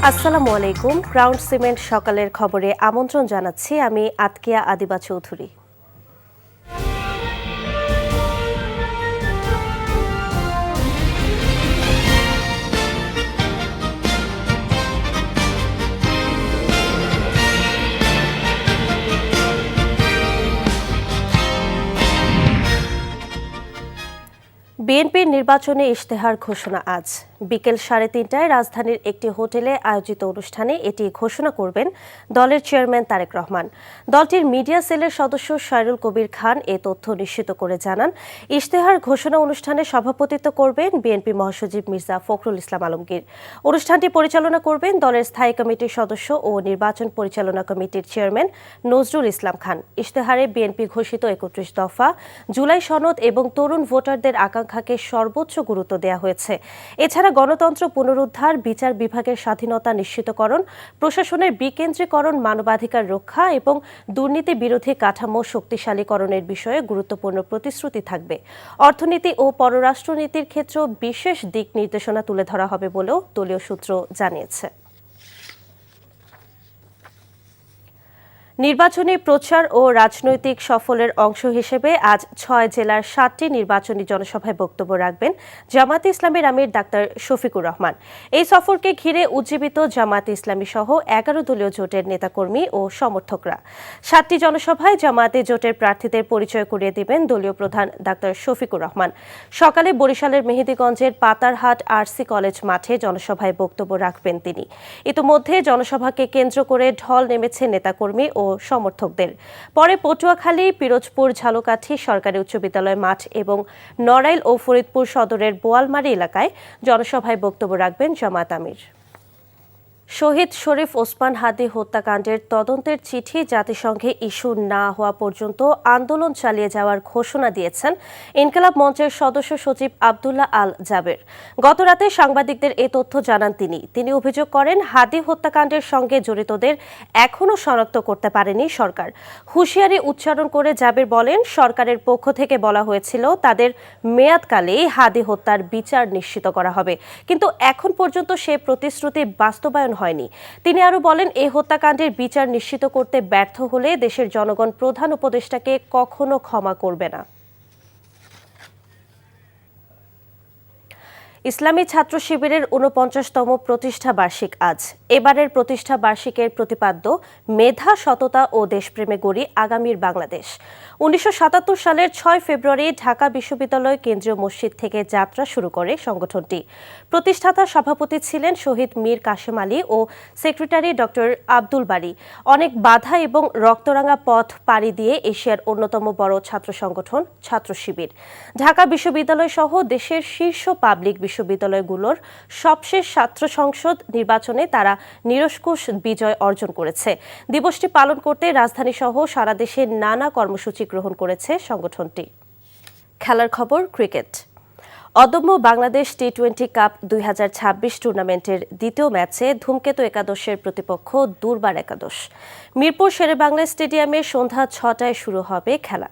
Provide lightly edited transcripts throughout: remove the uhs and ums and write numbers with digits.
আসসালামু আলাইকুম। Crown cement সকালের খবরে আমন্ত্রণ জানাচ্ছি আমি আতকিয়া আদিবা চৌধুরী। বিএনপির নির্বাচনী ইশতেহার ঘোষণা আজ বিকেল 3:30টায় রাজধানীর একটি হোটেলে আয়োজিত অনুষ্ঠানে এটি ঘোষণা করবেন দলের চেয়ারম্যান তারেক রহমান। দলটির মিডিয়া সেলের সদস্য সাইরুল কবির খান এ তথ্য নিশ্চিত করে জানান, ইশতেহার ঘোষণা অনুষ্ঠানে সভাপতিত্ব করবেন বিএনপি মহাসচিব মির্জা ফখরুল ইসলাম আলমগীর। অনুষ্ঠানটি পরিচালনা করবেন দলের স্থায়ী কমিটির সদস্য ও নির্বাচন পরিচালনা কমিটির চেয়ারম্যান নজরুল ইসলাম খান। ইশতেহারে বিএনপি ঘোষিত 31 দফা, জুলাই সনদ এবং তরুণ ভোটারদের আকাঙ্ক্ষাকে সর্বোচ্চ গুরুত্ব দেওয়া হয়েছে। এছাড়া গণতন্ত্র পুনরুদ্ধার, বিচার বিভাগের স্বাধীনতা নিশ্চিতকরণ, প্রশাসনের বিকেন্দ্রীকরণ, মানবাধিকার রক্ষা এবং দুর্নীতি বিরোধী কাঠামো শক্তিশালীকরণের বিষয়ে গুরুত্বপূর্ণ প্রতিশ্রুতি থাকবে। অর্থনীতি ও পররাষ্ট্রনীতির ক্ষেত্রেও বিশেষ দিক নির্দেশনা তুলে ধরা হবে বলেও দলীয় সূত্র জানিয়েছে। নির্বাচনী প্রচার ও রাজনৈতিক সফরের অংশ হিসেবে আজ 6 জেলার 7টি নির্বাচনী জনসভায় বক্তব্য রাখবেন জামায়াতে ইসলামীর আমির ডাক্তার শফিকুর রহমান। এই সফরকে ঘিরে উজ্জীবিত জামায়াতে ইসলামী সহ 11 দলীয় জোটের নেতাকর্মী ও সমর্থকরা। 7টি জনসভায় জামায়াতে জোটের প্রার্থীদের পরিচয় করিয়ে দিবেন দলীয় প্রধান ডাক্তার শফিকুর রহমান। সকালে বরিশালের মেহেদীগঞ্জের পাতারহাট আরসি কলেজ মাঠে জনসভায় বক্তব্য রাখবেন তিনি। ইতোমধ্যে জনসভাকে কেন্দ্র করে ঢল নেমেছে নেতাকর্মী ও সমর্থকদের। পরে পটুয়াখালী, পিরোজপুর, ঝালকাঠি সরকারি উচ্চ বিদ্যালয় মাঠ এবং নড়াইল ও ফরিদপুর সদরের বোয়ালমারী এলাকায় জনসভায় বক্তব্য রাখবেন জামায়াত আমির। শহীদ শরীফ ওসমান হাদী হত্যাকাণ্ডের তদন্তের চিঠি জাতিসংঘে ইস্যু না হওয়া পর্যন্ত আন্দোলন চালিয়ে যাওয়ার ঘোষণা দিয়েছেন ইনকিলাব মঞ্চের সদস্য সচিব আব্দুল্লাহ আল জাবের। গতরাতে সাংবাদিকদের এ তথ্য জানান তিনি অভিযোগ করেন, হাদী হত্যাকাণ্ডের সঙ্গে জড়িতদের এখনও শনাক্ত করতে পারেনি সরকার। হুঁশিয়ারি উচ্চারণ করে জাবের বলেন, সরকারের পক্ষ থেকে বলা হয়েছিল তাদের মেয়াদকালেই হাদী হত্যার বিচার নিশ্চিত করা হবে, কিন্তু এখন পর্যন্ত সে প্রতিশ্রুতি বাস্তবায়ন হয়নি। তিনি আরো বলেন, এই হত্যাকাণ্ডের বিচার নিশ্চিত করতে ব্যর্থ হলে দেশের জনগণ প্রধান উপদেষ্টাকে কখনো ক্ষমা করবে না। ইসলামী ছাত্র শিবিরের 49তম প্রতিষ্ঠা বার্ষিক আজ। এবারের প্রতিষ্ঠা বার্ষিকের প্রতিপাদ্য মেধা, সততা ও দেশপ্রেমে গড়ি আগামীর বাংলাদেশ। 1977 সালের 6 ফেব্রুয়ারি ঢাকা বিশ্ববিদ্যালয় কেন্দ্রীয় মসজিদ থেকে যাত্রা শুরু করে সংগঠনটি। প্রতিষ্ঠাতা সভাপতি ছিলেন শহীদ মীর কাশেম আলী ও সেক্রেটারি ডক্টর আব্দুল বারী। অনেক বাধা এবং রক্তরাঙা পথ পাড়ি দিয়ে এশিয়ার অন্যতম বড় ছাত্র সংগঠন ছাত্র শিবির। ঢাকা বিশ্ববিদ্যালয় সহ দেশের শীর্ষ পাবলিক বিশ্ববিদ্যালয়গুলোর সবশেষ ছাত্র সংসদ নির্বাচনে তারা নিরঙ্কুশ বিজয় অর্জন করেছে। দিবসটি পালন করতে রাজধানী সহ সারা দেশে নানা কর্মসূচি গ্রহণ করেছে সংগঠনটি। খেলার খবর, ক্রিকেট। অদম্য বাংলাদেশ টি-20 কাপ 2026 টুর্নামেন্টের দ্বিতীয় ম্যাচে ধূমকেতু একাদশের প্রতিপক্ষ দুর্বার একাদশ। মিরপুর শেরেবাংলা স্টেডিয়ামে সন্ধ্যা 6টায় শুরু হবে খেলা।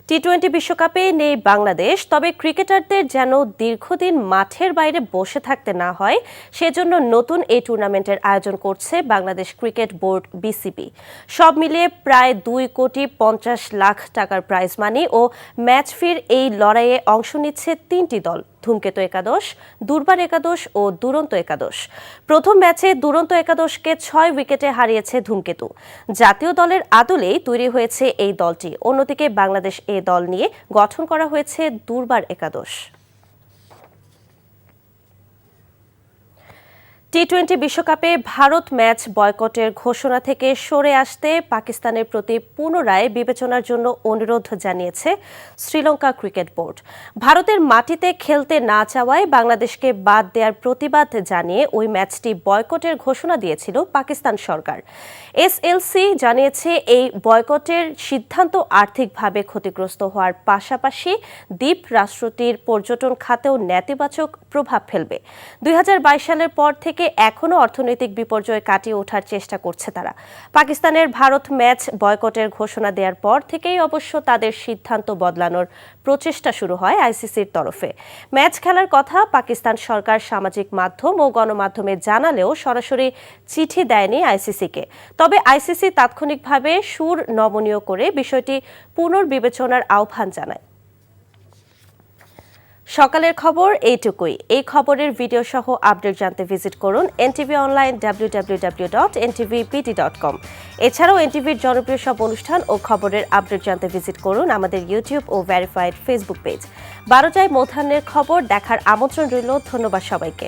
টি-20 বিশ্বকাপে নেই বাংলাদেশ, তবে ক্রিকেটারদের যেন দীর্ঘদিন মাঠের বাইরে বসে থাকতে না হয়, সেজন্য নতুন এই টুর্নামেন্টের আয়োজন করছে বাংলাদেশ ক্রিকেট বোর্ড বিসিবি। সব মিলিয়ে প্রায় 2,50,00,000 টাকার প্রাইজ মানি ও ম্যাচ ফির এই লড়াইয়ে অংশ নিচ্ছে 3টি দল: ধূমকেতু একাদশ, দুর্বার একাদশ ও দুরন্ত একাদশ। প্রথম ম্যাচে দুরন্ত একাদশকে 6 উইকেটে হারিয়েছে ধূমকেতু। জাতীয় দলের আদলেই তৈরি হয়েছে এই দলটি। অন্যদিকে বাংলাদেশ এ দল নিয়ে গঠন করা হয়েছে দুর্বার একাদশ। টি-20 বিশ্বকাপে ভারত ম্যাচ বয়কটের ঘোষণা থেকে সরে আসতে পাকিস্তানের প্রতি পুনরায় বিবেচনার জন্য অনুরোধ জানিয়েছে শ্রীলঙ্কা ক্রিকেট বোর্ড। ভারতের মাটিতে খেলতে না চাওয়ায় বাংলাদেশকে বাদ দেওয়ার প্রতিবাদ জানিয়ে ওই ম্যাচটি বয়কটের ঘোষণা দিয়েছিল পাকিস্তান সরকার। এসএলসি জানিয়েছে, এই বয়কটের সিদ্ধান্ত আর্থিকভাবে ক্ষতিগ্রস্ত হওয়ার পাশাপাশি দ্বীপ রাষ্ট্রটির পর্যটন খাতেও নেতিবাচক প্রভাব ফেলবে। 2022 সালের পর থেকে এখনও অর্থনৈতিক বিপর্যয় কাটিয়ে ওঠার চেষ্টা করছে তারা। পাকিস্তানের ভারত ম্যাচ বয়কটের ঘোষণা দেওয়ার পর থেকেই অবশ্য তাদের সিদ্ধান্ত বদলানোর প্রচেষ্টা শুরু হয় আইসিসির তরফে। ম্যাচ খেলার কথা পাকিস্তান সরকার সামাজিক মাধ্যম ও গণমাধ্যমে জানালেও সরাসরি চিঠি দেয়নি আইসিসিকে। তবে আইসিসি তাৎক্ষণিকভাবে সুর নমনীয় করে বিষয়টি পুনর্বিবেচনার আহ্বান জানায়। সকালের খবর এইটুকুই। এই খবরের ভিডিও সহ আপডেট জানতে ভিজিট করুন এনটিভি অনলাইন www.ntvpt.com। এছাড়াও এনটিভির জনপ্রিয় সব অনুষ্ঠান ও খবরের আপডেট জানতে ভিজিট করুন আমাদের ইউটিউব ও ভেরিফাইড ফেসবুক পেজ। 12টায় মধ্যাহ্নের খবর দেখার আমন্ত্রণ রইল। ধন্যবাদ সবাইকে।